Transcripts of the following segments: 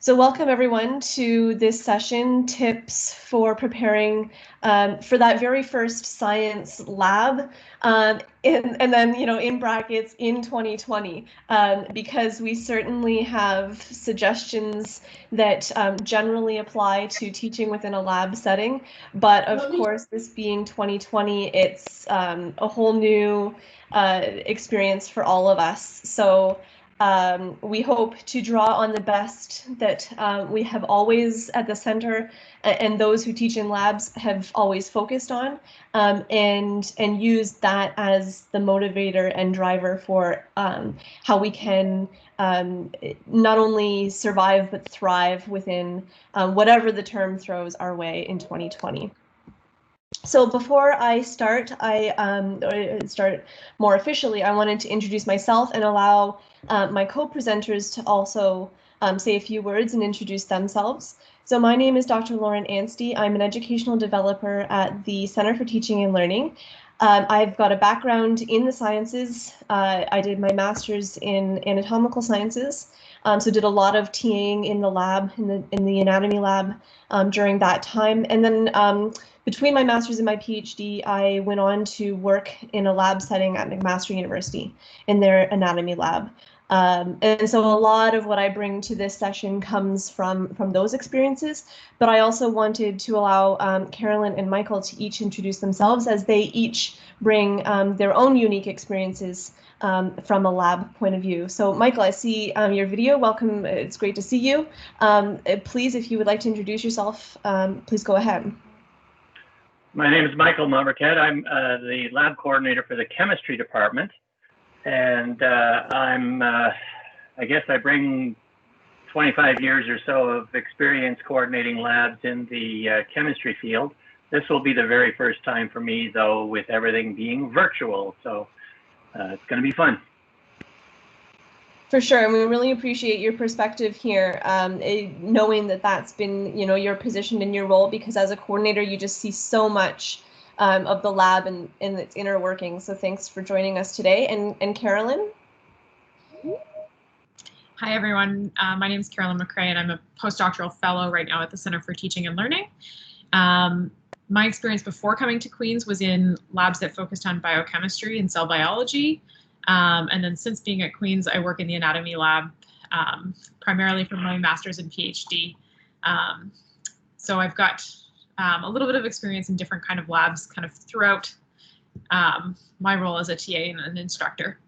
So welcome everyone to this session, tips for preparing for that very first science lab, and then, in brackets, in 2020, because we certainly have suggestions that generally apply to teaching within a lab setting. But of course, this being 2020, it's a whole new experience for all of us. So we hope to draw on the best that we have always at the center and those who teach in labs have always focused on, and use that as the motivator and driver for how we can not only survive but thrive within whatever the term throws our way in 2020. So before I start, start more officially, I wanted to introduce myself and allow my co-presenters to also say a few words and introduce themselves. So my name is Dr. Lauren Anstey. I'm an educational developer at the Center for Teaching and Learning. I've got a background in the sciences. I did my master's in anatomical sciences, so did a lot of TAing in the lab, in the anatomy lab during that time. And then between my master's and my PhD, I went on to work in a lab setting at McMaster University in their anatomy lab. And so a lot of what I bring to this session comes from those experiences, but I also wanted to allow Carolyn and Michael to each introduce themselves, as they each bring their own unique experiences from a lab point of view. So Michael, I see your video. Welcome. It's great to see you. Please, if you would like to introduce yourself, please go ahead. My name is Michael Marquette. I'm the lab coordinator for the chemistry department. And I guess I bring 25 years or so of experience coordinating labs in the chemistry field. This will be the very first time for me, though, with everything being virtual. So it's going to be fun. For sure, and we really appreciate your perspective here, knowing that that's been, your position in your role, because as a coordinator, you just see so much of the lab and its inner workings. So thanks for joining us today. And Carolyn? Hi, everyone. My name is Carolyn McCrae, and I'm a postdoctoral fellow right now at the Center for Teaching and Learning. My experience before coming to Queen's was in labs that focused on biochemistry and cell biology. And then since being at Queen's, I work in the anatomy lab, primarily for my master's and PhD. So I've got a little bit of experience in different kind of labs kind of throughout my role as a TA and an instructor.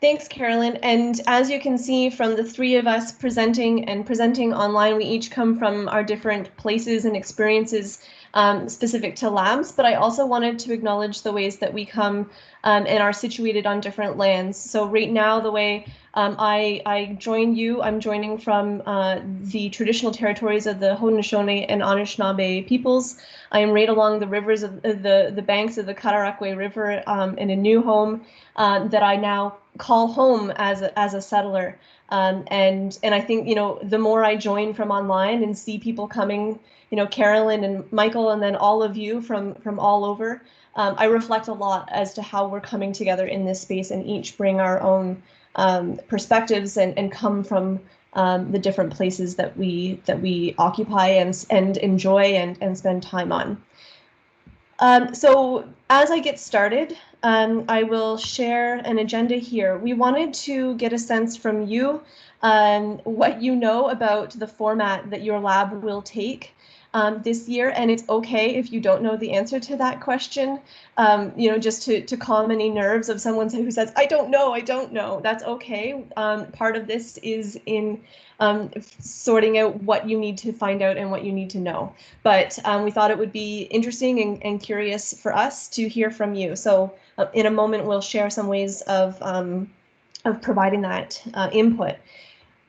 Thanks, Carolyn. And as you can see from the three of us presenting online, we each come from our different places and experiences specific to labs, but I also wanted to acknowledge the ways that we come and are situated on different lands. So right now, the way I join you, I'm joining from the traditional territories of the Haudenosaunee and Anishinaabe peoples. I am right along the rivers of the banks of the Cataraqui River in a new home that I now call home as a settler. And I think, the more I join from online and see people coming, Carolyn and Michael, and then all of you from all over, I reflect a lot as to how we're coming together in this space, and each bring our own perspectives and come from the different places that we occupy and enjoy and spend time on. So as I get started, I will share an agenda here. We wanted to get a sense from you what you know about the format that your lab will take this year, and it's okay if you don't know the answer to that question, just to calm any nerves of someone who says, I don't know, that's okay. Part of this is in sorting out what you need to find out and what you need to know. But we thought it would be interesting and curious for us to hear from you. So in a moment, we'll share some ways of providing that input.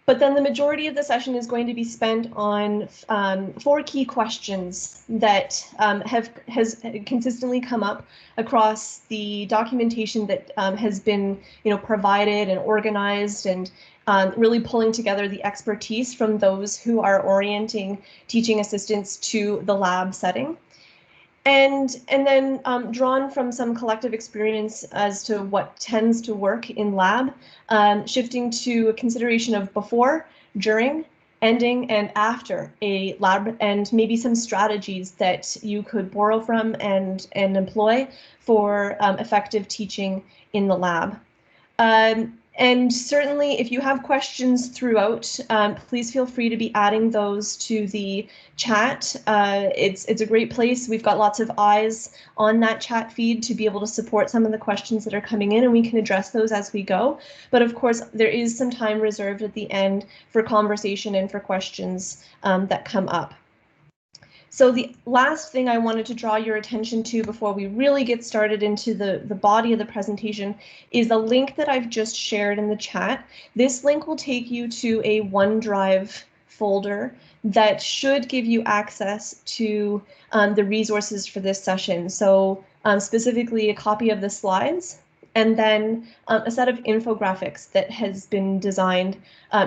But then the majority of the session is going to be spent on 4 key questions that has consistently come up across the documentation that has been provided and organized, and really pulling together the expertise from those who are orienting teaching assistants to the lab setting. And then drawn from some collective experience as to what tends to work in lab, shifting to a consideration of before, during, ending, and after a lab, and maybe some strategies that you could borrow from and employ for effective teaching in the lab. And certainly, if you have questions throughout, please feel free to be adding those to the chat. It's a great place. We've got lots of eyes on that chat feed to be able to support some of the questions that are coming in, and we can address those as we go. But of course, there is some time reserved at the end for conversation and for questions that come up. So the last thing I wanted to draw your attention to before we really get started into the body of the presentation is the link that I've just shared in the chat. This link will take you to a OneDrive folder that should give you access to the resources for this session. So specifically a copy of the slides, and then a set of infographics that has been designed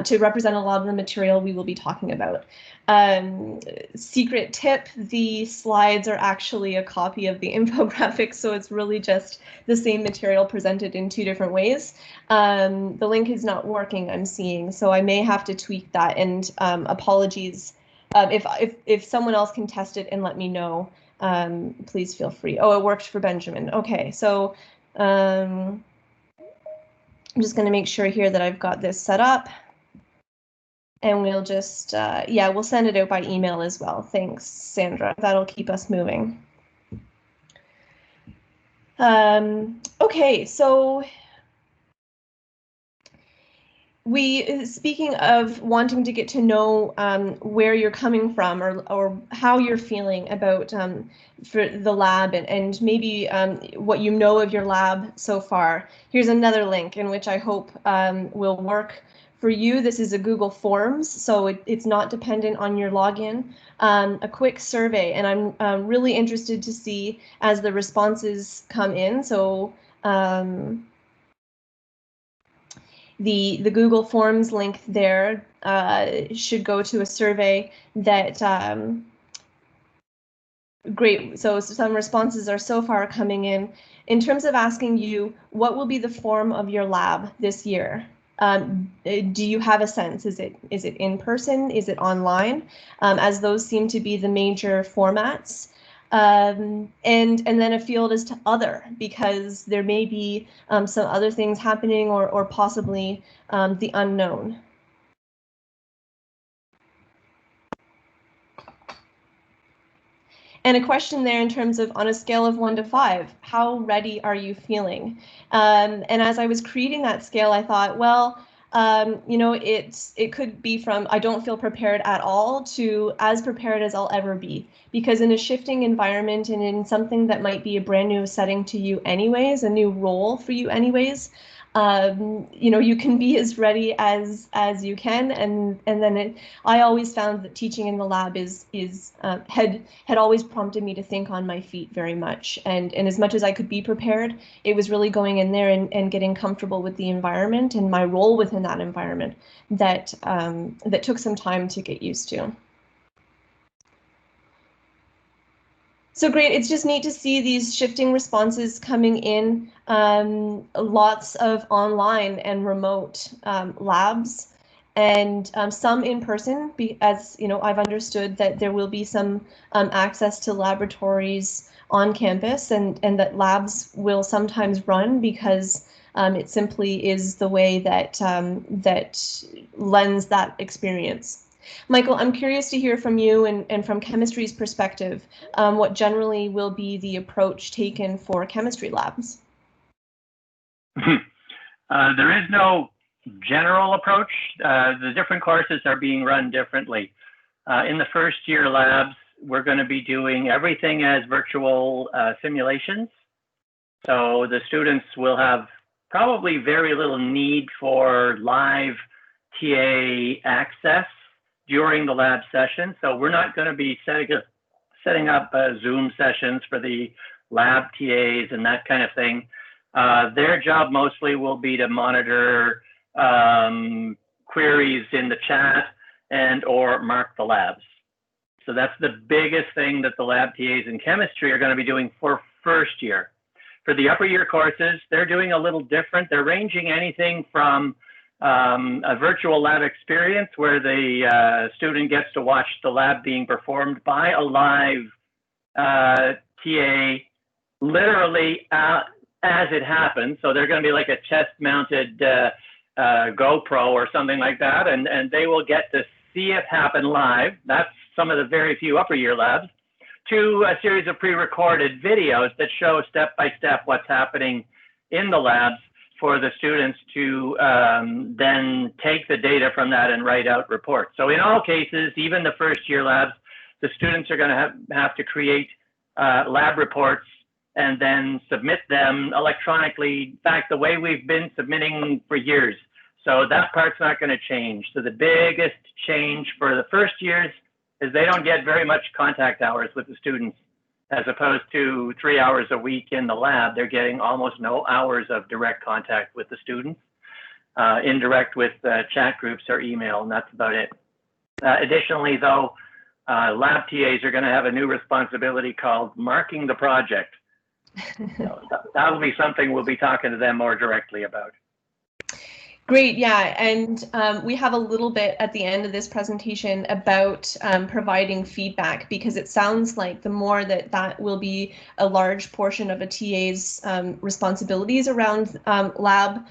to represent a lot of the material we will be talking about. Secret tip, the slides are actually a copy of the infographics, so it's really just the same material presented in two different ways. The link is not working, I'm seeing, so I may have to tweak that, and apologies. If someone else can test it and let me know, please feel free. Oh, it worked for Benjamin. Okay, so I'm just going to make sure here that I've got this set up. And we'll just, yeah, we'll send it out by email as well. Thanks, Sandra. That'll keep us moving. Okay, so speaking of wanting to get to know where you're coming from or how you're feeling about for the lab and maybe what you know of your lab so far, here's another link in which I hope will work for you. This is a Google Forms, so it's not dependent on your login. A quick survey, and I'm really interested to see as the responses come in. So the Google Forms link there should go to a survey that great. So some responses are so far coming in terms of asking you what will be the form of your lab this year. Do you have a sense? Is it in person? Is it online? As those seem to be the major formats. And then a field as to other, because there may be some other things happening or possibly the unknown. And a question there in terms of on a scale of 1 to 5, how ready are you feeling? And as I was creating that scale, I thought, well, you know, it could be from I don't feel prepared at all to as prepared as I'll ever be, because in a shifting environment and in something that might be a brand new setting to you anyways, a new role for you anyways, you know, you can be as ready as you can, and then I always found that teaching in the lab had always prompted me to think on my feet very much, and as much as I could be prepared, it was really going in there and getting comfortable with the environment and my role within that environment that that took some time to get used to. So great, it's just neat to see these shifting responses coming in, lots of online and remote labs, and some in person, as you know, I've understood that there will be some access to laboratories on campus, and that labs will sometimes run because it simply is the way that that lends that experience. Michael, I'm curious to hear from you and from chemistry's perspective, what generally will be the approach taken for chemistry labs? There is no general approach. The different courses are being run differently. In the first year labs, we're going to be doing everything as virtual simulations. So the students will have probably very little need for live TA access during the lab session. So we're not going to be setting up Zoom sessions for the lab TAs and that kind of thing. Their job mostly will be to monitor queries in the chat and or mark the labs. So that's the biggest thing that the lab TAs in chemistry are going to be doing for first year. For the upper year courses, they're doing a little different. They're ranging anything from a virtual lab experience where the student gets to watch the lab being performed by a live TA, literally as it happens. So they're going to be like a chest-mounted GoPro or something like that, and they will get to see it happen live. That's some of the very few upper year labs, to a series of pre-recorded videos that show step-by-step what's happening in the labs for the students to then take the data from that and write out reports. So in all cases, even the first year labs, the students are going to have to create lab reports and then submit them electronically. In fact, the way we've been submitting for years. So that part's not going to change. So the biggest change for the first years is they don't get very much contact hours with the students. As opposed to 3 hours a week in the lab, they're getting almost no hours of direct contact with the students, indirect with chat groups or email, and that's about it. Additionally, though, lab TAs are going to have a new responsibility called marking the project. So that'll be something we'll be talking to them more directly about. Great, yeah, and we have a little bit at the end of this presentation about providing feedback, because it sounds like the more that will be a large portion of a TA's responsibilities around lab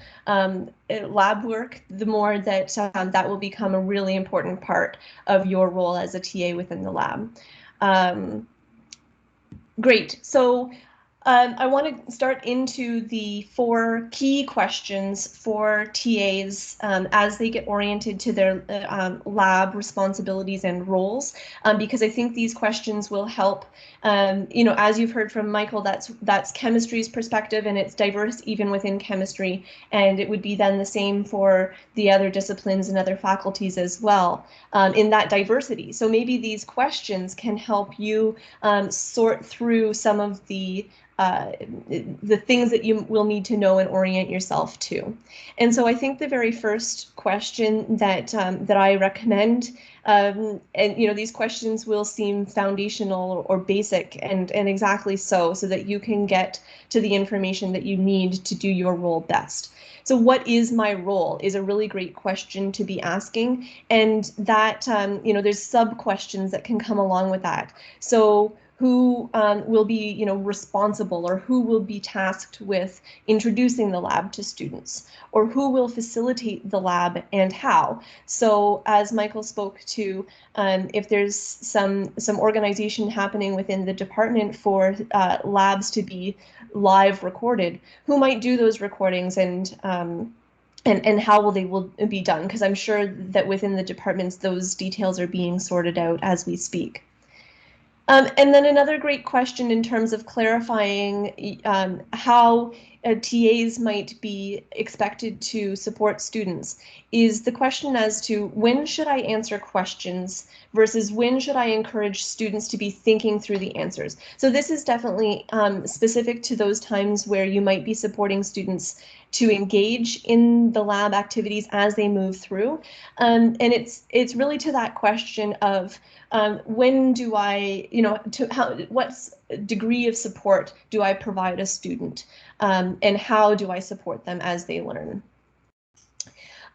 work, the more that that will become a really important part of your role as a TA within the lab. Great, so I want to start into the 4 key questions for TAs as they get oriented to their lab responsibilities and roles, because I think these questions will help. You know, as you've heard from Michael, that's chemistry's perspective, and it's diverse even within chemistry, and it would be then the same for the other disciplines and other faculties as well, in that diversity. So maybe these questions can help you sort through some of the things that you will need to know and orient yourself to. And so I think the very first question that I recommend, and you know, these questions will seem foundational or basic, and exactly so that you can get to the information that you need to do your role best. So what is my role is a really great question to be asking, and that you know, there's sub questions that can come along with that. So who will be, you know, responsible, or who will be tasked with introducing the lab to students, or who will facilitate the lab and how. So as Michael spoke to, if there's some organization happening within the department for labs to be live recorded, who might do those recordings, and how will they be done? Because I'm sure that within the departments, those details are being sorted out as we speak. And then another great question in terms of clarifying how TAs might be expected to support students is the question as to when should I answer questions versus when should I encourage students to be thinking through the answers. So this is definitely specific to those times where you might be supporting students to engage in the lab activities as they move through. And it's really to that question of when do I, you know, what degree of support do I provide a student, and how do I support them as they learn?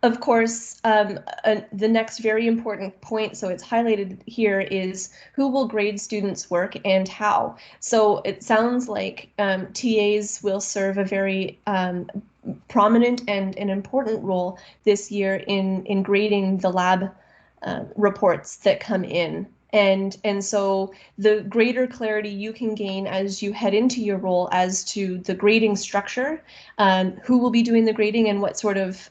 Of course, the next very important point, so it's highlighted here, is who will grade students' work and how. So it sounds like TAs will serve a very prominent and an important role this year in grading the lab reports that come in. And so the greater clarity you can gain as you head into your role as to the grading structure, who will be doing the grading, and what sort of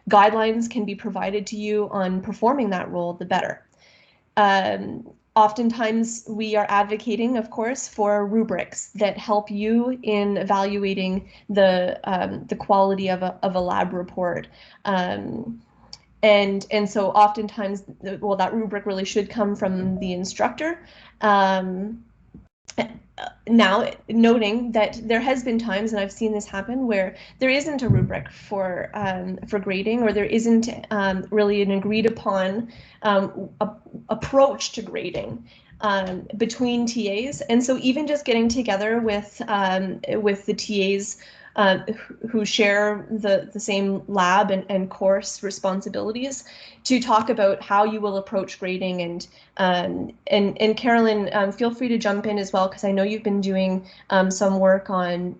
guidelines can be provided to you on performing that role, the better. Oftentimes we are advocating, of course, for rubrics that help you in evaluating the quality of a lab report. And so oftentimes, well, that rubric really should come from the instructor. Now, noting that there has been times, and I've seen this happen, where there isn't a rubric for grading, or there isn't really an agreed upon approach to grading between TAs. And so even just getting together with the TAs who share the same lab and course responsibilities to talk about how you will approach grading. And Carolyn, feel free to jump in as well, because I know you've been doing some work on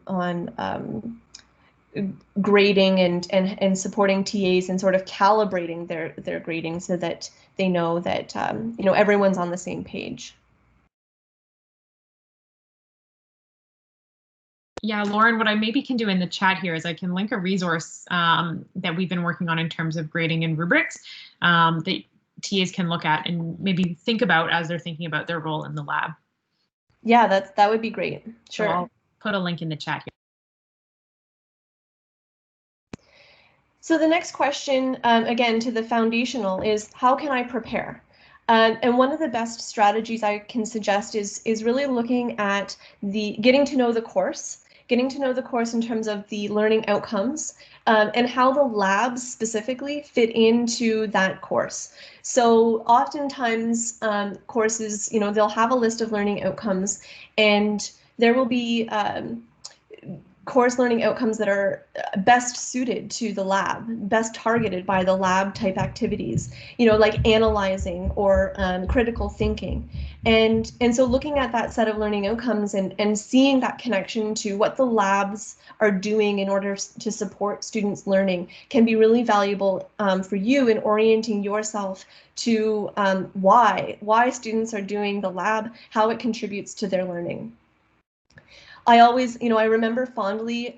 grading and supporting TAs and sort of calibrating their grading so that they know that everyone's on the same page. Yeah, Lauren, what I maybe can do in the chat here is I can link a resource that we've been working on in terms of grading in rubrics that TAs can look at and maybe think about as they're thinking about their role in the lab. Yeah, that would be great. Sure. So I'll put a link in the chat here. So the next question, again, to the foundational is, how can I prepare? And one of the best strategies I can suggest is really looking at getting to know the course in terms of the learning outcomes, and how the labs specifically fit into that course. So oftentimes courses, they'll have a list of learning outcomes, and there will be course learning outcomes that are best suited to the lab, best targeted by the lab type activities, like analyzing or critical thinking. And so looking at that set of learning outcomes and seeing that connection to what the labs are doing in order to support students' learning can be really valuable for you in orienting yourself to why students are doing the lab, how it contributes to their learning. I remember fondly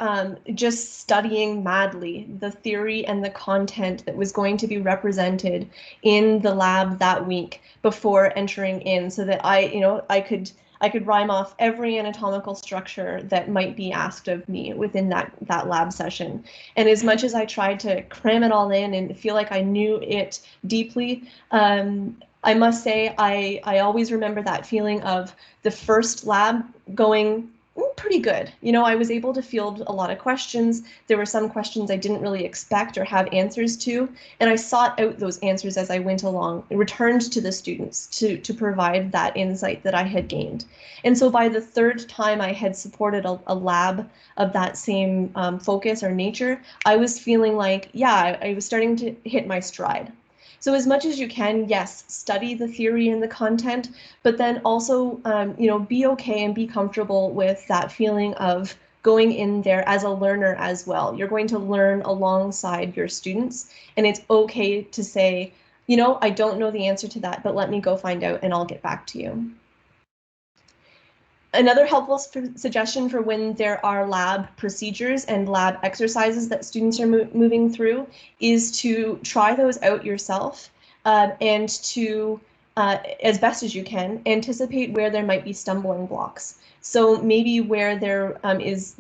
just studying madly the theory and the content that was going to be represented in the lab that week before entering in, so that I could rhyme off every anatomical structure that might be asked of me within that lab session. And as much as I tried to cram it all in and feel like I knew it deeply, I must say I always remember that feeling of the first lab going pretty good. I was able to field a lot of questions. There were some questions I didn't really expect or have answers to, and I sought out those answers as I went along, returned to the students to provide that insight that I had gained. And so by the third time I had supported a lab of that same focus or nature, I was feeling like, yeah, I was starting to hit my stride. So as much as you can, yes, study the theory and the content, but then also, be okay and be comfortable with that feeling of going in there as a learner as well. You're going to learn alongside your students, and it's okay to say, I don't know the answer to that, but let me go find out and I'll get back to you. Another helpful suggestion for when there are lab procedures and lab exercises that students are moving through is to try those out yourself, and to, as best as you can, anticipate where there might be stumbling blocks. So maybe where there is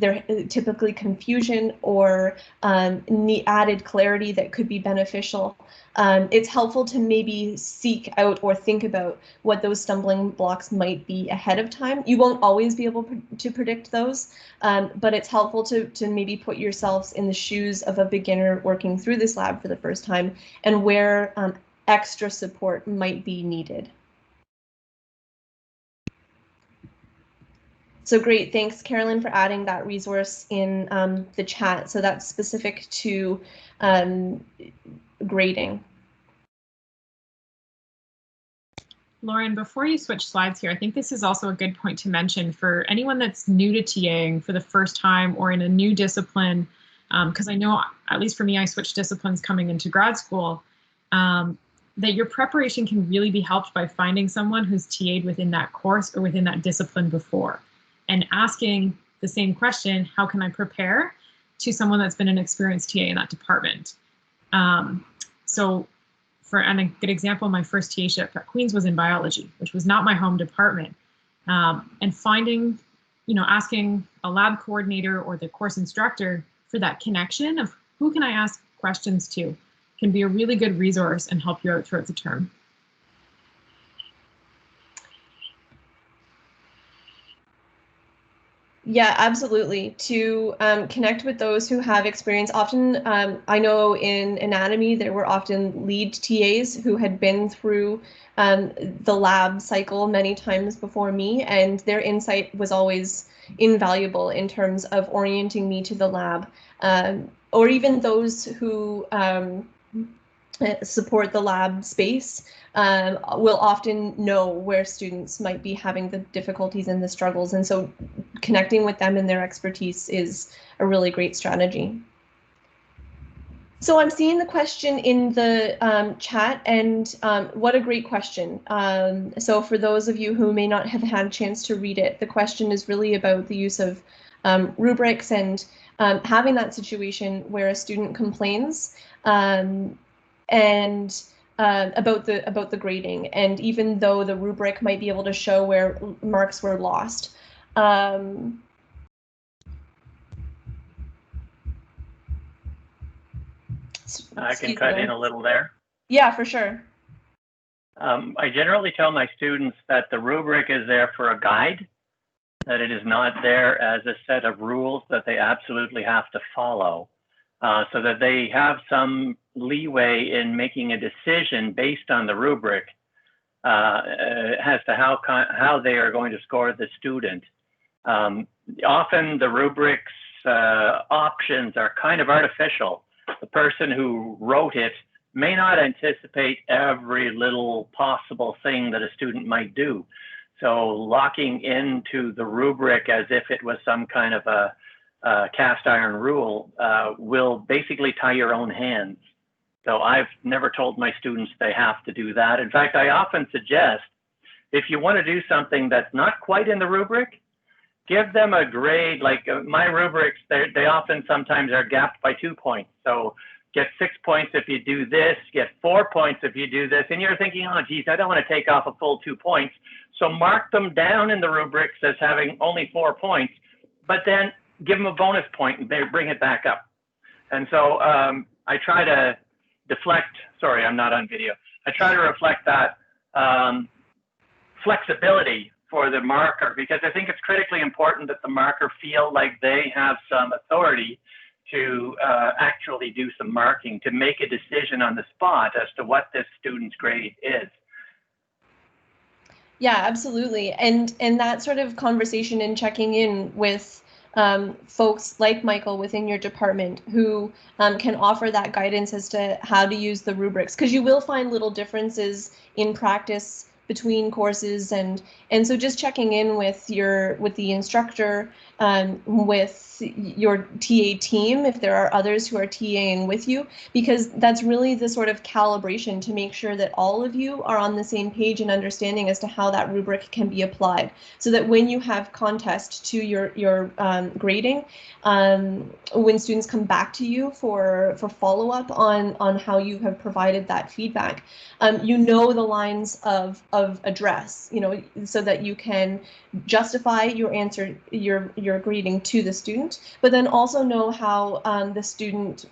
typically confusion or added clarity that could be beneficial. It's helpful to maybe seek out or think about what those stumbling blocks might be ahead of time. You won't always be able to predict those, but it's helpful to maybe put yourselves in the shoes of a beginner working through this lab for the first time, and where extra support might be needed. So great, thanks Carolyn for adding that resource in the chat. So that's specific to grading. Lauren, before you switch slides here, I think this is also a good point to mention for anyone that's new to TAing for the first time or in a new discipline, because I know, at least for me, I switched disciplines coming into grad school, that your preparation can really be helped by finding someone who's TA'd within that course or within that discipline before, and asking the same question, how can I prepare, to someone that's been an experienced TA in that department. So for a good example, my first TA-ship at Queen's was in biology, which was not my home department. And finding, asking a lab coordinator or the course instructor for that connection of who can I ask questions to can be a really good resource and help you out throughout the term. Yeah, absolutely. To connect with those who have experience. Often, I know in anatomy, there were often lead TAs who had been through the lab cycle many times before me, and their insight was always invaluable in terms of orienting me to the lab. Or even those who support the lab space will often know where students might be having the difficulties and the struggles. And so connecting with them and their expertise is a really great strategy. So I'm seeing the question in the chat, and what a great question. So for those of you who may not have had a chance to read it, the question is really about the use of rubrics and having that situation where a student complains and about the grading, and even though the rubric might be able to show where marks were lost. I can cut in a little there. Yeah, for sure. I generally tell my students that the rubric is there for a guide, that it is not there as a set of rules that they absolutely have to follow, so that they have some leeway in making a decision based on the rubric as to how they are going to score the student. Often the rubrics options are kind of artificial. The person who wrote it may not anticipate every little possible thing that a student might do. So locking into the rubric as if it was some kind of a cast iron rule will basically tie your own hands. So I've never told my students they have to do that. In fact, I often suggest if you want to do something that's not quite in the rubric, give them a grade. Like my rubrics, they often sometimes are gapped by 2 points. So get 6 points if you do this, get 4 points if you do this. And you're thinking, oh, geez, I don't want to take off a full 2 points. So mark them down in the rubrics as having only 4 points, but then give them a bonus point and they bring it back up. And so I try to deflect, sorry, I'm not on video. I try to reflect that flexibility for the marker, because I think it's critically important that the marker feel like they have some authority to actually do some marking, to make a decision on the spot as to what this student's grade is. Yeah, absolutely. And that sort of conversation and checking in with folks like Michael within your department who can offer that guidance as to how to use the rubrics, because you will find little differences in practice between courses, and so just checking in with the instructor, with your TA team if there are others who are TAing with you, because that's really the sort of calibration to make sure that all of you are on the same page and understanding as to how that rubric can be applied, so that when you have contest to your grading, when students come back to you for follow-up on how you have provided that feedback, you know the lines of address, so that you can justify your answer, your grading to the student, but then also know how the student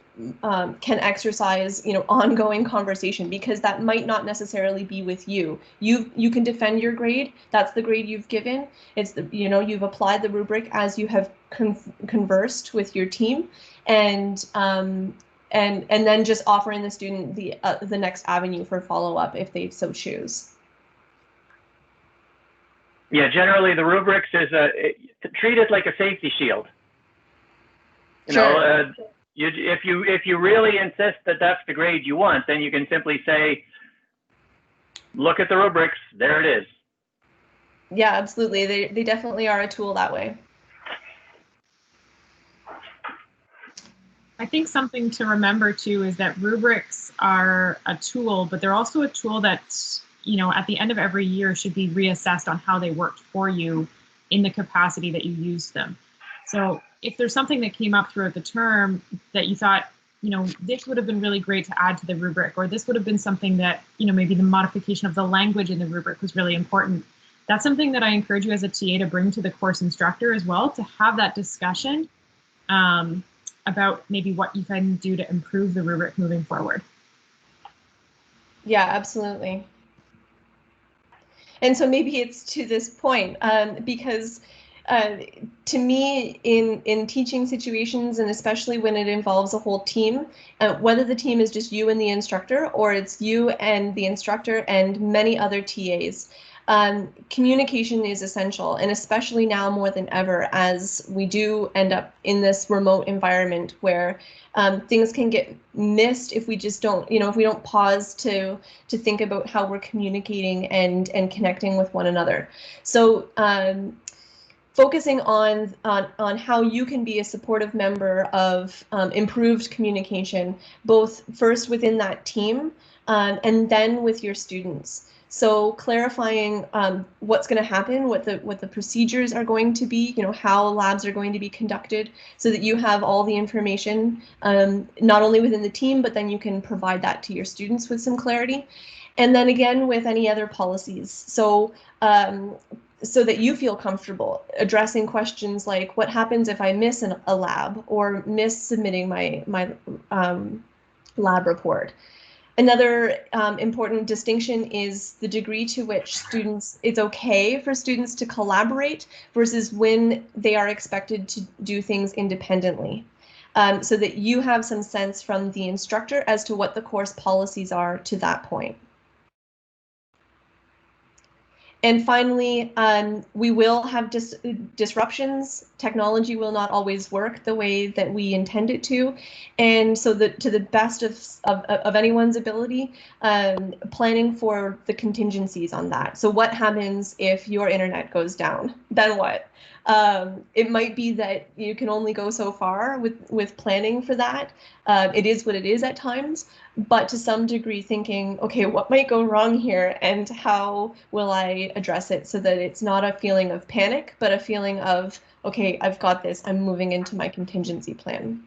can exercise, ongoing conversation, because that might not necessarily be with you. You can defend your grade. That's the grade you've given. It's you've applied the rubric as you have conversed with your team, and then just offering the student the next avenue for follow-up if they so choose. Yeah, generally the rubrics is treat it like a safety shield. Sure. If you really insist that that's the grade you want, then you can simply say, look at the rubrics, there it is. Yeah, absolutely. They definitely are a tool that way. I think something to remember too is that rubrics are a tool, but they're also a tool that's, at the end of every year should be reassessed on how they worked for you in the capacity that you used them. So if there's something that came up throughout the term that you thought, this would have been really great to add to the rubric, or this would have been something that, maybe the modification of the language in the rubric was really important. That's something that I encourage you as a TA to bring to the course instructor as well, to have that discussion about maybe what you can do to improve the rubric moving forward. Yeah, absolutely. And so maybe it's to this point, because To me, in teaching situations, and especially when it involves a whole team, whether the team is just you and the instructor, or it's you and the instructor and many other TAs, communication is essential, and especially now more than ever, as we do end up in this remote environment where things can get missed if we just don't, if we don't pause to think about how we're communicating and connecting with one another. So focusing on how you can be a supportive member of improved communication, both first within that team and then with your students. So clarifying what's going to happen, what the procedures are going to be, how labs are going to be conducted, so that you have all the information, not only within the team, but then you can provide that to your students with some clarity. And then again, with any other policies. So that you feel comfortable addressing questions like, what happens if I miss a lab or miss submitting my lab report? Another important distinction is the degree to which it's okay for students to collaborate versus when they are expected to do things independently. So that you have some sense from the instructor as to what the course policies are to that point. And finally, we will have disruptions. Technology will not always work the way that we intend it to. And so to the best of anyone's ability, planning for the contingencies on that. So what happens if your internet goes down? Then what? It might be that you can only go so far with planning for that. It is what it is at times, but to some degree thinking, okay, what might go wrong here and how will I address it so that it's not a feeling of panic, but a feeling of, okay, I've got this, I'm moving into my contingency plan.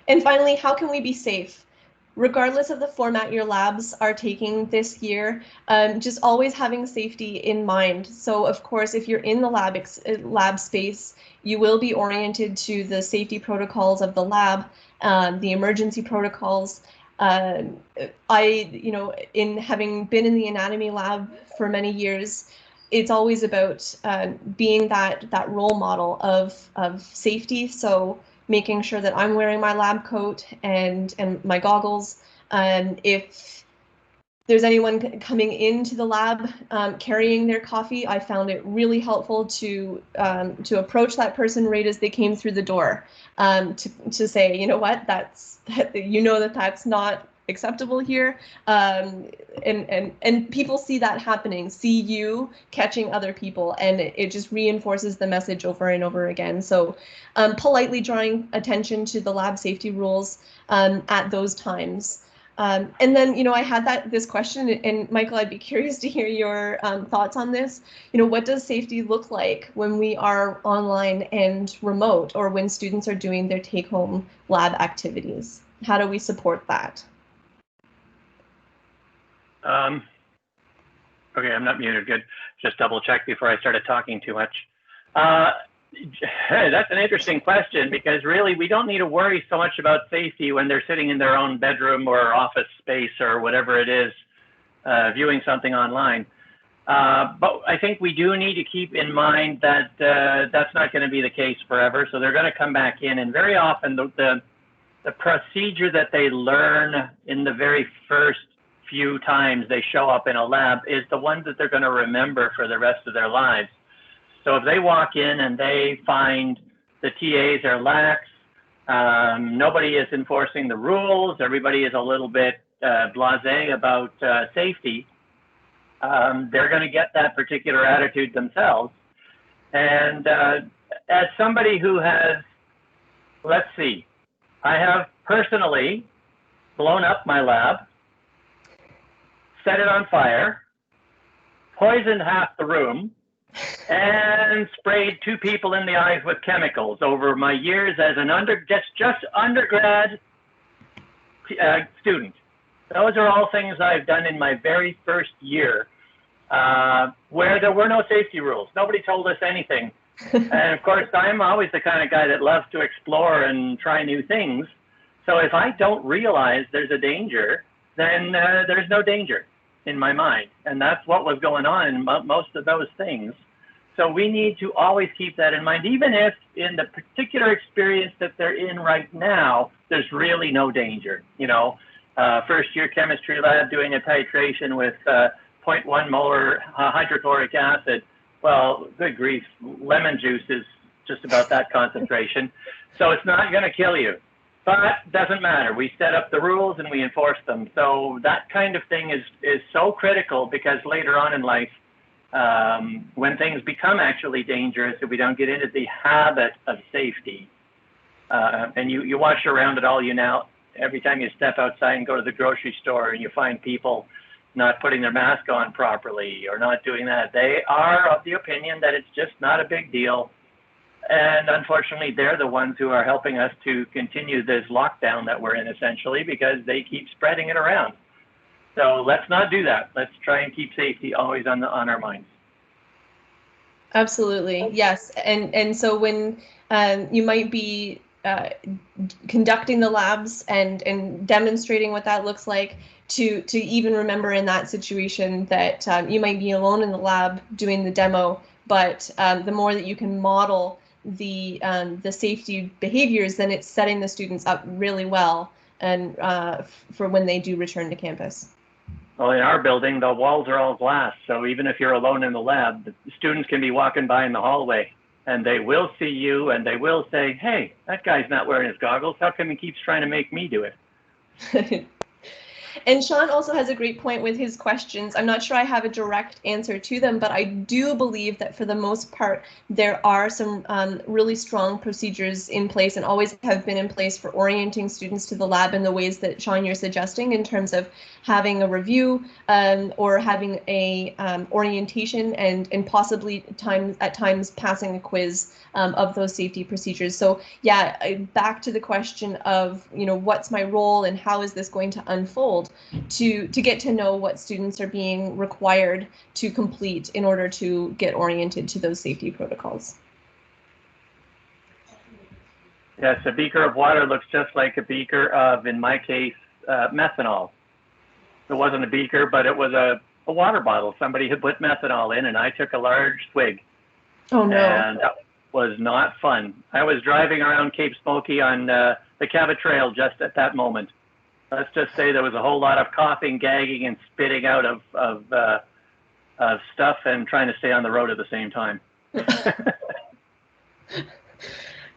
And finally, how can we be safe? Regardless of the format your labs are taking this year, just always having safety in mind. So of course, if you're in the lab space, you will be oriented to the safety protocols of the lab, the emergency protocols. In having been in the anatomy lab for many years, it's always about being that role model of safety. So making sure that I'm wearing my lab coat and my goggles. If there's anyone coming into the lab carrying their coffee, I found it really helpful to approach that person right as they came through the door, to say, you know what, that's not acceptable here, and people see that happening, see you catching other people, and it just reinforces the message over and over again. So politely drawing attention to the lab safety rules at those times. And then, I had this question, and Michael, I'd be curious to hear your thoughts on this. What does safety look like when we are online and remote, or when students are doing their take-home lab activities? How do we support that? Okay, I'm not muted. Good. Just double check before I started talking too much. That's an interesting question, because really we don't need to worry so much about safety when they're sitting in their own bedroom or office space or whatever it is, viewing something online. But I think we do need to keep in mind that that's not going to be the case forever. So they're going to come back in, and very often the procedure that they learn in the very first few times they show up in a lab is the one that they're going to remember for the rest of their lives. So if they walk in and they find the TAs are lax, nobody is enforcing the rules, everybody is a little bit blasé about safety, they're going to get that particular attitude themselves. And as somebody who has, let's see, I have personally blown up my lab, set it on fire, poisoned half the room, and sprayed 2 people in the eyes with chemicals over my years as an just undergrad student. Those are all things I've done in my very first year, where there were no safety rules. Nobody told us anything. And of course, I'm always the kind of guy that loves to explore and try new things. So if I don't realize there's a danger, then there's no danger in my mind. And that's what was going on in most of those things. So we need to always keep that in mind, even if in the particular experience that they're in right now, there's really no danger. You know, first year chemistry lab doing a titration with 0.1 molar hydrochloric acid. Well, good grief, lemon juice is just about that concentration. So it's not going to kill you. But doesn't matter. We set up the rules and we enforce them. So that kind of thing is so critical, because later on in life, when things become actually dangerous, if we don't get into the habit of safety, and you watch around it all, you now, every time you step outside and go to the grocery store and you find people not putting their mask on properly or not doing that, they are of the opinion that it's just not a big deal. And unfortunately, they're the ones who are helping us to continue this lockdown that we're in, essentially, because they keep spreading it around. So let's not do that. Let's try and keep safety always on our minds. Absolutely, yes. And so when you might be conducting the labs and demonstrating what that looks like, to even remember in that situation that you might be alone in the lab doing the demo, but the more that you can model the safety behaviors, then it's setting the students up really well and for when they do return to campus. Well, in our building, the walls are all glass, so even if you're alone in the lab, the students can be walking by in the hallway, and they will see you, and they will say, "Hey, that guy's not wearing his goggles. How come he keeps trying to make me do it?" And Sean also has a great point with his questions. I'm not sure I have a direct answer to them, but I do believe that for the most part, there are some really strong procedures in place and always have been in place for orienting students to the lab in the ways that, Sean, you're suggesting, in terms of having a review or having a orientation and possibly at times passing a quiz of those safety procedures. So yeah, back to the question of, you know, what's my role and how is this going to unfold, to get to know what students are being required to complete in order to get oriented to those safety protocols. Yes, a beaker of water looks just like a beaker of, in my case, methanol. It wasn't a beaker, but it was a water bottle. Somebody had put methanol in, and I took a large swig. Oh no. And that was not fun. I was driving around Cape Smoky on the Cabot Trail just at that moment. Let's just say there was a whole lot of coughing, gagging, and spitting out of stuff, and trying to stay on the road at the same time.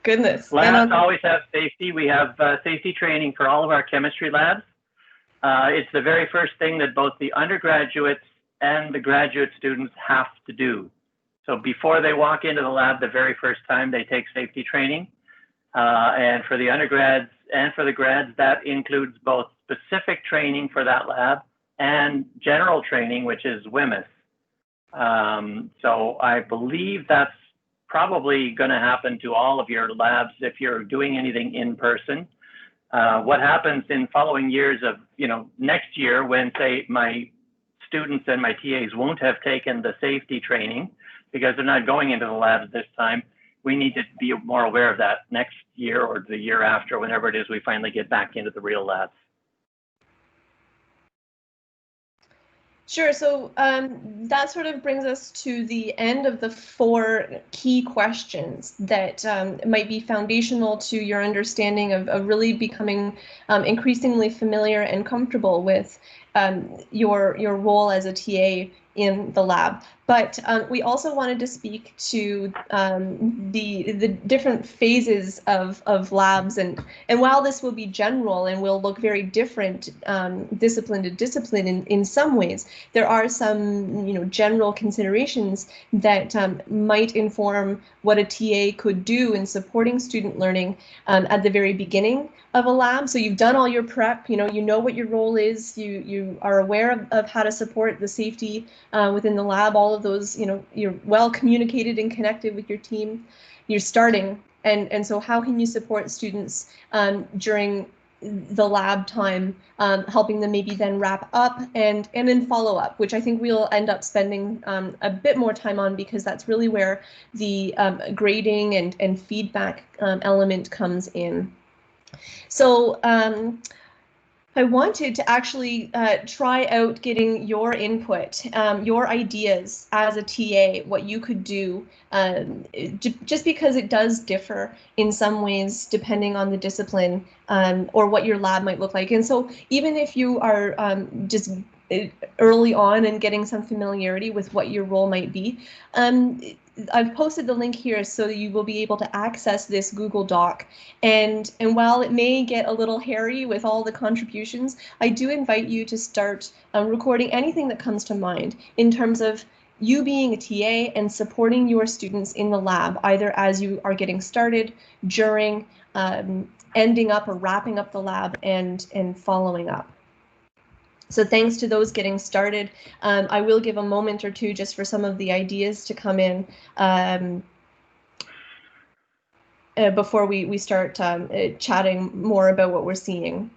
Goodness. Labs always have safety. We have safety training for all of our chemistry labs. It's the very first thing that both the undergraduates and the graduate students have to do. So before they walk into the lab the very first time, they take safety training. And for the undergrads and for the grads, that includes both specific training for that lab and general training, which is WMIS. So I believe that's probably going to happen to all of your labs if you're doing anything in person. What happens in following years of, next year when, say, my students and my TAs won't have taken the safety training because they're not going into the labs this time, we need to be more aware of that next year or the year after, whenever it is we finally get back into the real labs. Sure. So that sort of brings us to the end of the 4 key questions that might be foundational to your understanding of really becoming increasingly familiar and comfortable with your role as a TA in the lab. But we also wanted to speak to the different phases of labs, and while this will be general and will look very different discipline to discipline in some ways, there are some general considerations that might inform what a TA could do in supporting student learning at the very beginning of a lab. So you've done all your prep, you know what your role is, you are aware of how to support the safety within the lab, all of those, you're well communicated and connected with your team. You're starting, and so how can you support students during the lab time, helping them maybe then wrap up and then follow up, which I think we'll end up spending a bit more time on, because that's really where the grading and feedback element comes in. So I wanted to actually try out getting your input, your ideas as a TA, what you could do, just because it does differ in some ways depending on the discipline or what your lab might look like. And so even if you are just early on and getting some familiarity with what your role might be, I've posted the link here so you will be able to access this Google Doc. And while it may get a little hairy with all the contributions, I do invite you to start recording anything that comes to mind in terms of you being a TA and supporting your students in the lab, either as you are getting started, during, ending up or wrapping up the lab, and following up. So thanks to those getting started. I will give a moment or two just for some of the ideas to come in before we start chatting more about what we're seeing.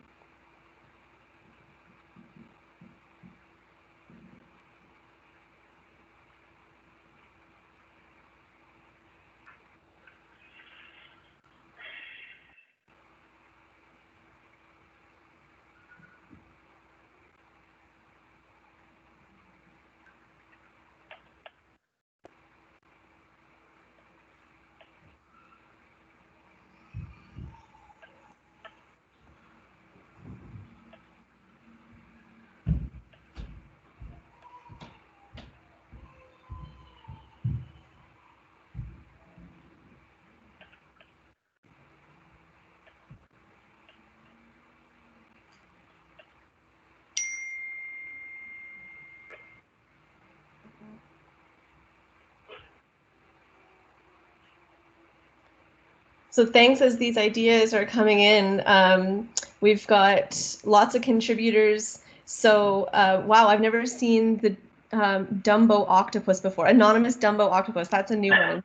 So thanks as these ideas are coming in. We've got lots of contributors. So wow, I've never seen the Dumbo octopus before. Anonymous Dumbo octopus, that's a new one.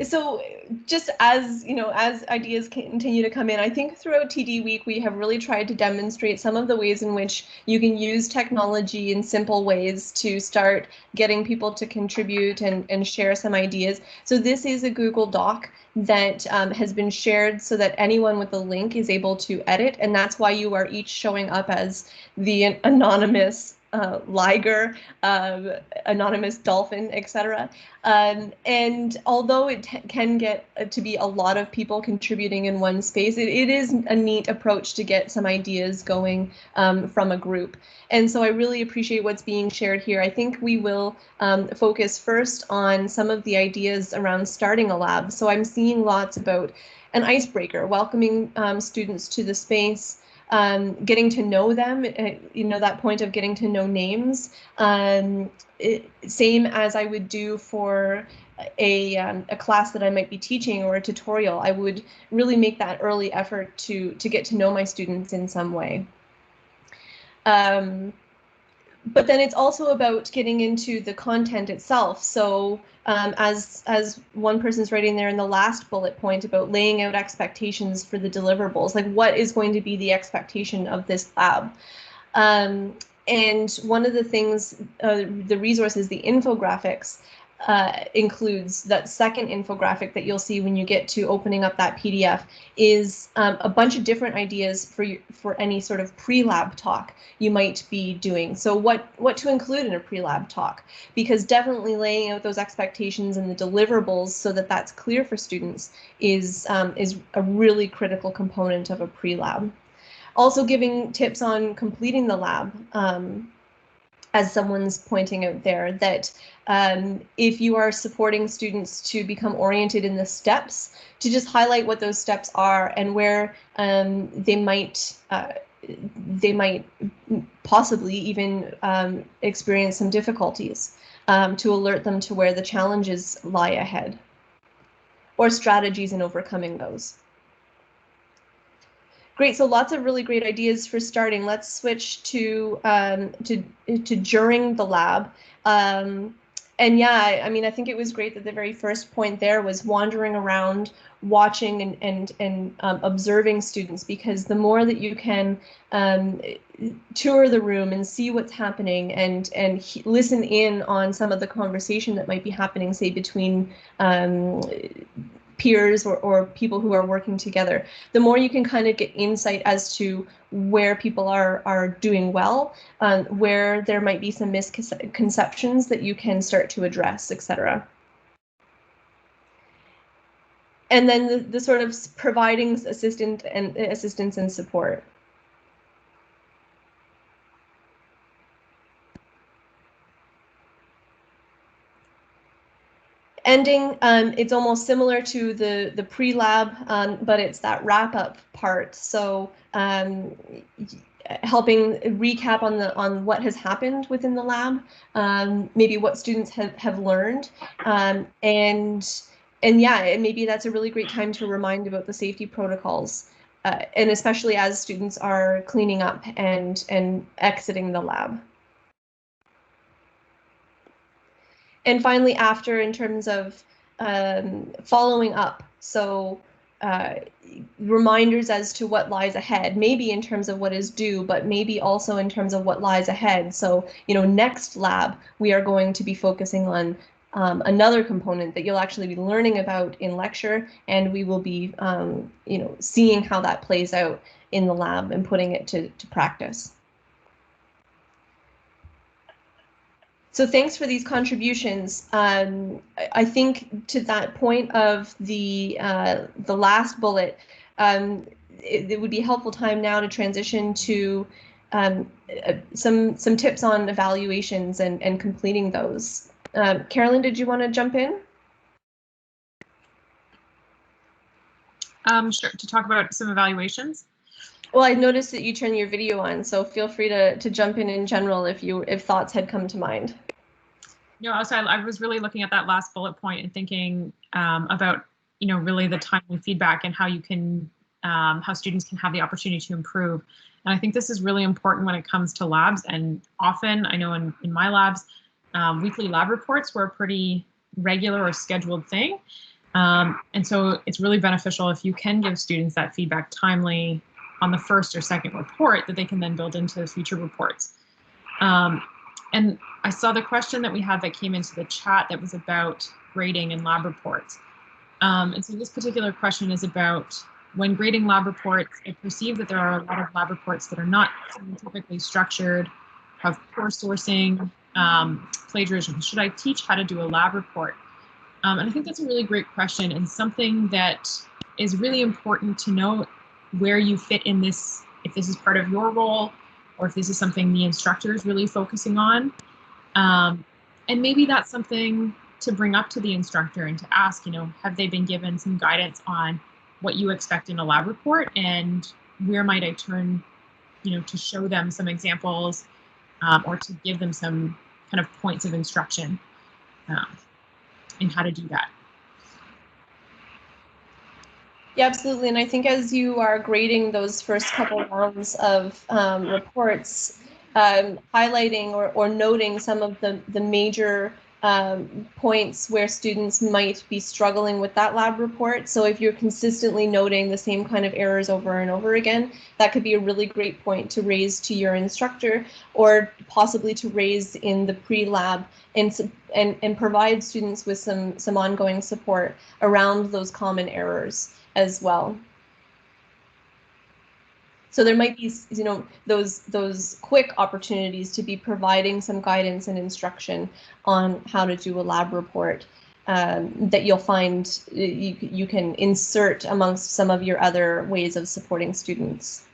So just as you know, as ideas continue to come in, I think throughout TD Week we have really tried to demonstrate some of the ways in which you can use technology in simple ways to start getting people to contribute and share some ideas. So this is a Google Doc that has been shared so that anyone with the link is able to edit, and that's why you are each showing up as the anonymous liger, anonymous dolphin, etc. And although it can get to be a lot of people contributing in one space, it is a neat approach to get some ideas going from a group. And so I really appreciate what's being shared here. I think we will focus first on some of the ideas around starting a lab. So I'm seeing lots about an icebreaker, welcoming students to the space, getting to know them, you know, that point of getting to know names, same as I would do for a class that I might be teaching or a tutorial. I would really make that early effort to get to know my students in some way. But then it's also about getting into the content itself. So as one person's writing there in the last bullet point about laying out expectations for the deliverables, like what is going to be the expectation of this lab? And one of the things, the resources, the infographics, includes that second infographic that you'll see when you get to opening up that PDF is a bunch of different ideas for any sort of pre-lab talk you might be doing. So what to include in a pre-lab talk, because definitely laying out those expectations and the deliverables so that that's clear for students is a really critical component of a pre-lab. Also giving tips on completing the lab. As someone's pointing out there, that if you are supporting students to become oriented in the steps, to just highlight what those steps are and where they might possibly even experience some difficulties, to alert them to where the challenges lie ahead, or strategies in overcoming those. Great, so lots of really great ideas for starting. Let's switch to during the lab. And yeah, I mean, I think it was great that the very first point there was wandering around, watching and observing students, because the more that you can tour the room and see what's happening and listen in on some of the conversation that might be happening, say between peers or people who are working together, the more you can kind of get insight as to where people are doing well, where there might be some misconceptions that you can start to address, etc. And then the sort of providing assistance and support. Ending, it's almost similar to the pre-lab, but it's that wrap-up part. So helping recap on what has happened within the lab, maybe what students have learned, and yeah, maybe that's a really great time to remind about the safety protocols, and especially as students are cleaning up and exiting the lab. And finally, after, in terms of following up, so reminders as to what lies ahead, maybe in terms of what is due, but maybe also in terms of what lies ahead. So, next lab, we are going to be focusing on another component that you'll actually be learning about in lecture, and we will be, seeing how that plays out in the lab and putting it to practice. So thanks for these contributions. I think to that point of the last bullet, it would be a helpful time now to transition to some tips on evaluations and completing those. Carolyn, did you want to jump in? Sure, to talk about some evaluations. Well, I noticed that you turned your video on, so feel free to jump in general if thoughts had come to mind. No, also I was really looking at that last bullet point and thinking about really the timely feedback and how you can how students can have the opportunity to improve. And I think this is really important when it comes to labs. And often, I know in my labs, weekly lab reports were a pretty regular or scheduled thing. And so it's really beneficial if you can give students that feedback timely on the first or second report that they can then build into future reports. And I saw the question that we had that came into the chat that was about grading and lab reports. And so this particular question is about when grading lab reports. I perceive that there are a lot of lab reports that are not scientifically structured, have poor sourcing, plagiarism. Should I teach how to do a lab report? And I think that's a really great question, and something that is really important to know where you fit in this, if this is part of your role, or if this is something the instructor is really focusing on. And maybe that's something to bring up to the instructor and to ask, have they been given some guidance on what you expect in a lab report, and where might I turn, to show them some examples, or to give them some kind of points of instruction in how to do that. Yeah, absolutely. And I think as you are grading those first couple rounds of reports, highlighting or noting some of the major points where students might be struggling with that lab report. So if you're consistently noting the same kind of errors over and over again, that could be a really great point to raise to your instructor, or possibly to raise in the pre-lab and provide students with some ongoing support around those common errors as well. So there might be, those quick opportunities to be providing some guidance and instruction on how to do a lab report that you'll find you can insert amongst some of your other ways of supporting students.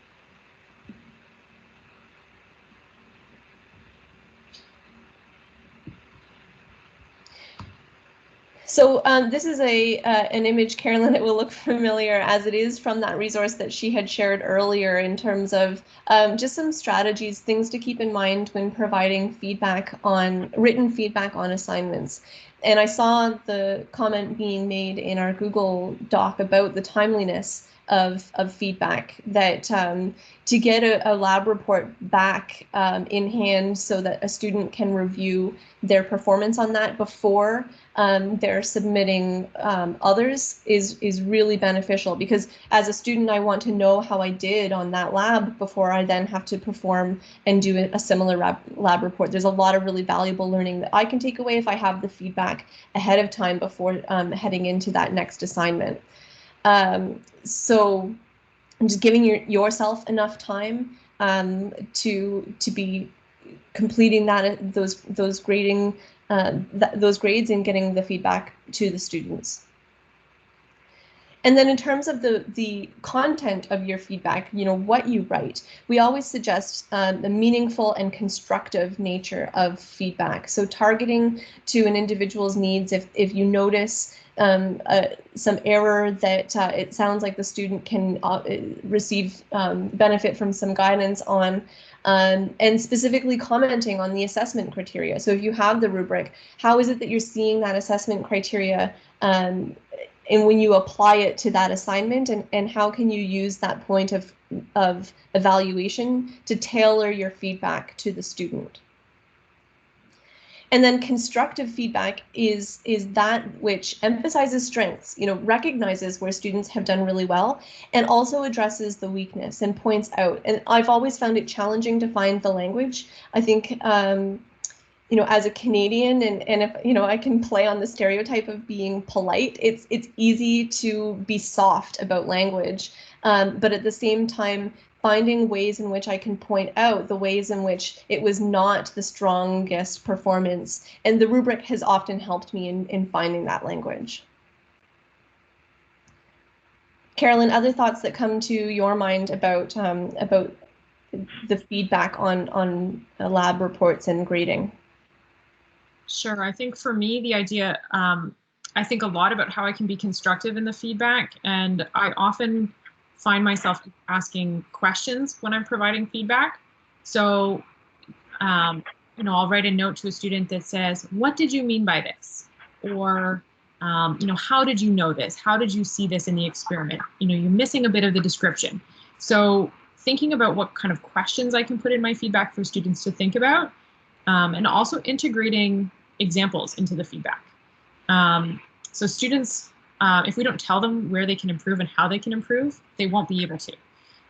So this is an image, Carolyn. It will look familiar, as it is from that resource that she had shared earlier, in terms of just some strategies, things to keep in mind when providing written feedback on assignments. And I saw the comment being made in our Google Doc about the timeliness of feedback, that to get a lab report back in hand so that a student can review their performance on that before they're submitting others is really beneficial, because as a student I want to know how I did on that lab before I then have to perform and do a similar lab report. There's a lot of really valuable learning that I can take away if I have the feedback ahead of time before heading into that next assignment. So just giving yourself enough time to be completing those grading those grades and getting the feedback to the students. And then in terms of the content of your feedback, what you write, we always suggest the meaningful and constructive nature of feedback. So targeting to an individual's needs. If you notice some error that it sounds like the student can receive benefit from some guidance on, and specifically commenting on the assessment criteria. So if you have the rubric, how is it that you're seeing that assessment criteria and when you apply it to that assignment, and how can you use that point of evaluation to tailor your feedback to the student? And then constructive feedback is that which emphasizes strengths, recognizes where students have done really well, and also addresses the weakness and points out. And I've always found it challenging to find the language. I think as a Canadian, and if I can play on the stereotype of being polite, it's easy to be soft about language, but at the same time finding ways in which I can point out the ways in which it was not the strongest performance, and the rubric has often helped me in finding that language. Carolyn, other thoughts that come to your mind about the feedback on lab reports and grading? Sure. I think for me, the idea, I think a lot about how I can be constructive in the feedback, and I often find myself asking questions when I'm providing feedback. So, I'll write a note to a student that says, "What did you mean by this?" Or, "How did you know this? How did you see this in the experiment?" You're missing a bit of the description. So thinking about what kind of questions I can put in my feedback for students to think about, and also integrating examples into the feedback. So students, if we don't tell them where they can improve and how they can improve, they won't be able to.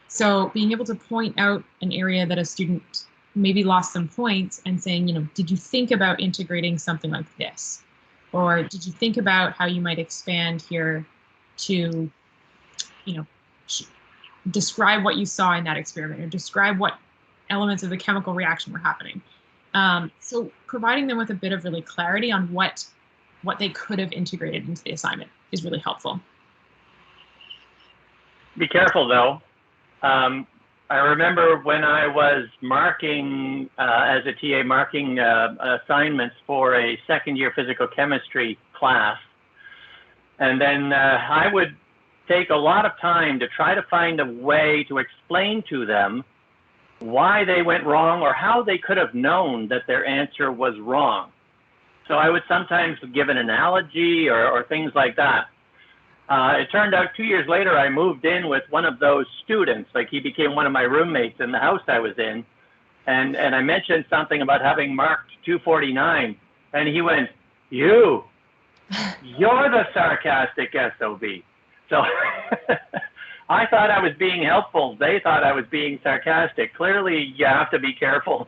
So being able to point out an area that a student maybe lost some points and saying, did you think about integrating something like this? Or did you think about how you might expand here to, describe what you saw in that experiment, or describe what elements of the chemical reaction were happening? So providing them with a bit of really clarity on what they could have integrated into the assignment is really helpful. Be careful though. I remember when I was marking, as a TA, marking assignments for a second-year physical chemistry class, and then I would take a lot of time to try to find a way to explain to them why they went wrong or how they could have known that their answer was wrong. So I would sometimes give an analogy or things like that. It turned out 2 years later, I moved in with one of those students. Like, he became one of my roommates in the house I was in. And I mentioned something about having marked 249. And he went, you're the sarcastic SOB. So I thought I was being helpful. They thought I was being sarcastic. Clearly, you have to be careful.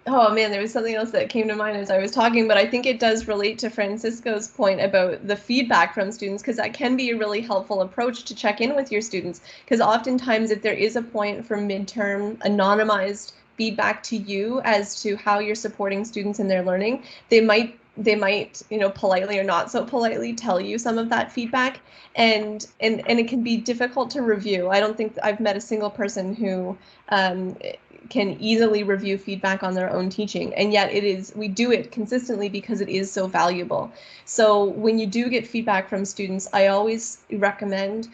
Oh man, there was something else that came to mind as I was talking, but I think it does relate to Francisco's point about the feedback from students, because that can be a really helpful approach to check in with your students. Because oftentimes, if there is a point for midterm anonymized feedback to you as to how you're supporting students in their learning, they might, politely or not so politely tell you some of that feedback, and it can be difficult to review. I don't think I've met a single person who can easily review feedback on their own teaching, and yet we do it consistently because it is so valuable. So when you do get feedback from students, I always recommend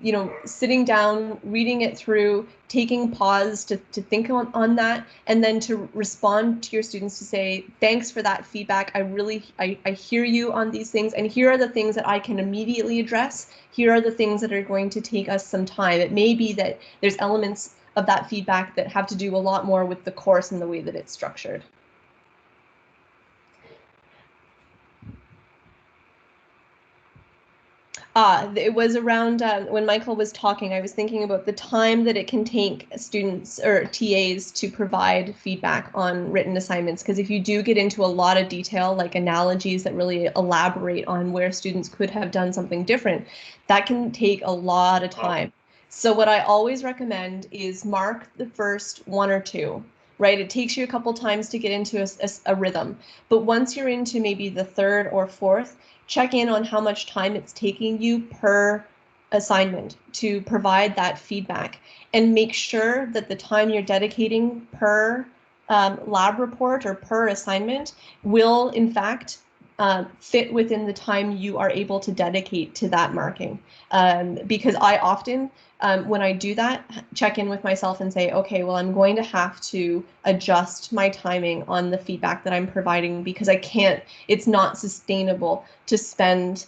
you know, sitting down, reading it through, taking pause to think on that, and then to respond to your students to say, thanks for that feedback. I hear you on these things, and here are the things that I can immediately address. Here are the things that are going to take us some time. It may be that there's elements of that feedback that have to do a lot more with the course and the way that it's structured. It was around when Michael was talking, I was thinking about the time that it can take students or TAs to provide feedback on written assignments. Because if you do get into a lot of detail, like analogies that really elaborate on where students could have done something different, that can take a lot of time. So what I always recommend is mark the first one or two. Right, it takes you a couple times to get into a rhythm, but once you're into maybe the third or fourth, check in on how much time it's taking you per assignment to provide that feedback, and make sure that the time you're dedicating per lab report or per assignment will in fact fit within the time you are able to dedicate to that marking. Because I often, when I do that, check in with myself and say, okay, well, I'm going to have to adjust my timing on the feedback that I'm providing, because I can't, it's not sustainable to spend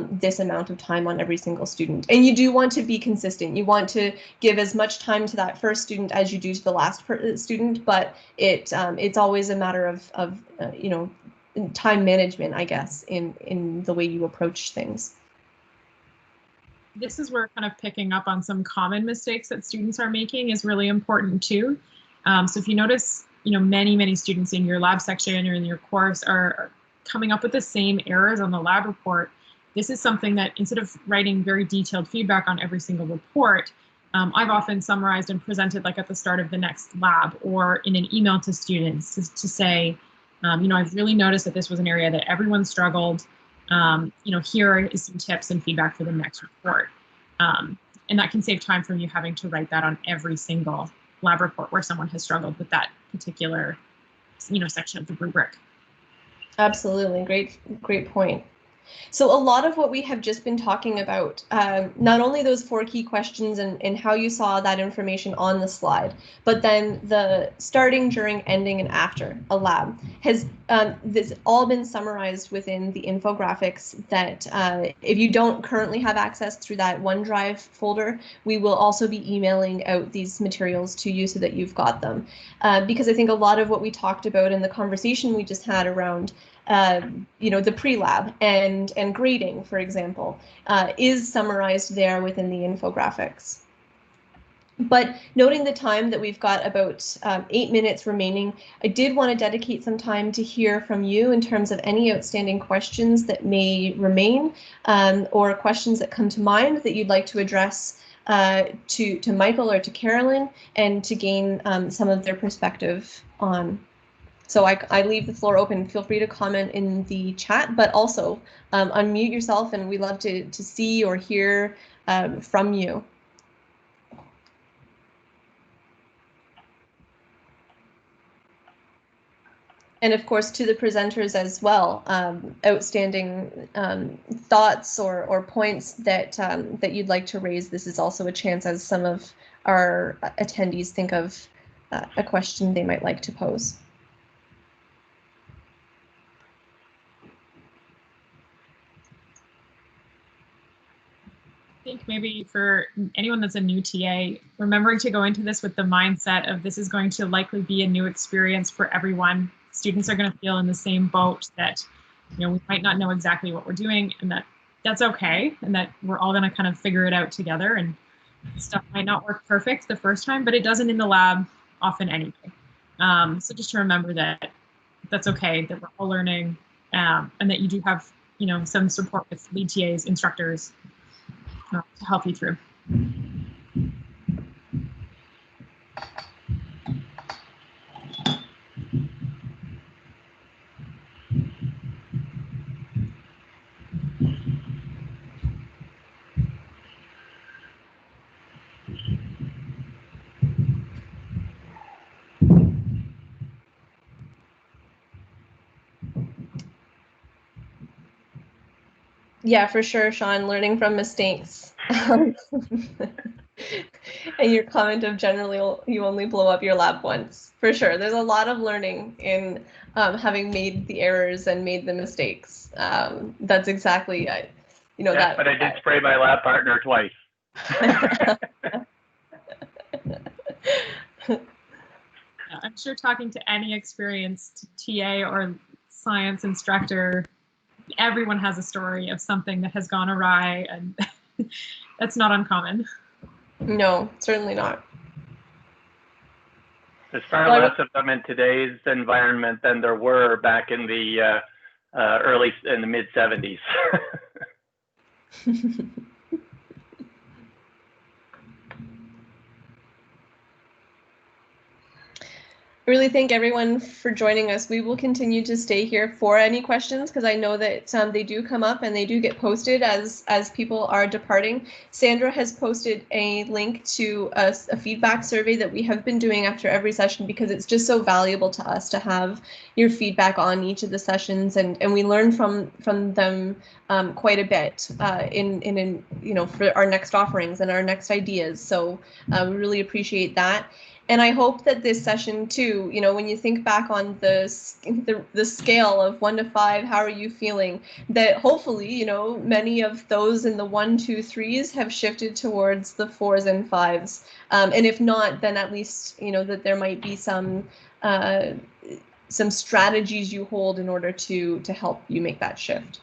this amount of time on every single student. And you do want to be consistent. You want to give as much time to that first student as you do to the last student, but it's always a matter of you know, time management, I guess, in the way you approach things. This is where kind of picking up on some common mistakes that students are making is really important too. So if you notice, you know, many students in your lab section or in your course are coming up with the same errors on the lab report, this is something that instead of writing very detailed feedback on every single report, I've often summarized and presented like at the start of the next lab or in an email to students to say, you know, I've really noticed that this was an area that everyone struggled. You know, here is some tips and feedback for the next report. And that can save time from you having to write that on every single lab report where someone has struggled with that particular, you know, section of the rubric. Absolutely, great point. So a lot of what we have just been talking about, not only those 4 key questions and how you saw that information on the slide, but then the starting, during, ending, and after a lab has this all been summarized within the infographics that if you don't currently have access through that OneDrive folder, we will also be emailing out these materials to you so that you've got them. Because I think a lot of what we talked about in the conversation we just had around you know, the pre-lab and grading, for example, is summarized there within the infographics. But noting the time that we've got about 8 minutes remaining, I did want to dedicate some time to hear from you in terms of any outstanding questions that may remain, or questions that come to mind that you'd like to address to Michael or to Carolyn, and to gain some of their perspective on. So I leave the floor open. Feel free to comment in the chat, but also unmute yourself, and we love to see or hear from you. And of course, to the presenters as well, outstanding thoughts or points that that you'd like to raise. This is also a chance as some of our attendees think of a question they might like to pose. I think maybe for anyone that's a new TA, remembering to go into this with the mindset of this is going to likely be a new experience for everyone. Students are going to feel in the same boat that, you know, we might not know exactly what we're doing, and that's okay, and that we're all going to kind of figure it out together, and stuff might not work perfect the first time, but it doesn't in the lab often anyway. So just to remember that that's okay, that we're all learning, and that you do have, you know, some support with lead TAs, instructors, to help you through. Yeah, for sure, Sean, learning from mistakes. And your comment of generally you only blow up your lab once, for sure. There's a lot of learning in having made the errors and made the mistakes. That's exactly, you know, yes, that. but I did spray my lab partner twice. I'm sure talking to any experienced TA or science instructor, everyone has a story of something that has gone awry, and that's not uncommon. No, certainly not. There's far less of them in today's environment than there were back in the mid 70s. I really thank everyone for joining us. We will continue to stay here for any questions because I know that they do come up and they do get posted as people are departing. Sandra has posted a link to a feedback survey that we have been doing after every session because it's just so valuable to us to have your feedback on each of the sessions, and we learn from them quite a bit in you know, for our next offerings and our next ideas. So we really appreciate that. And I hope that this session too, you know, when you think back on the scale of 1 to 5, how are you feeling? That hopefully, you know, many of those in the 1, 2, 3s have shifted towards the 4s and 5s. And if not, then at least, you know, that there might be some strategies you hold in order to help you make that shift.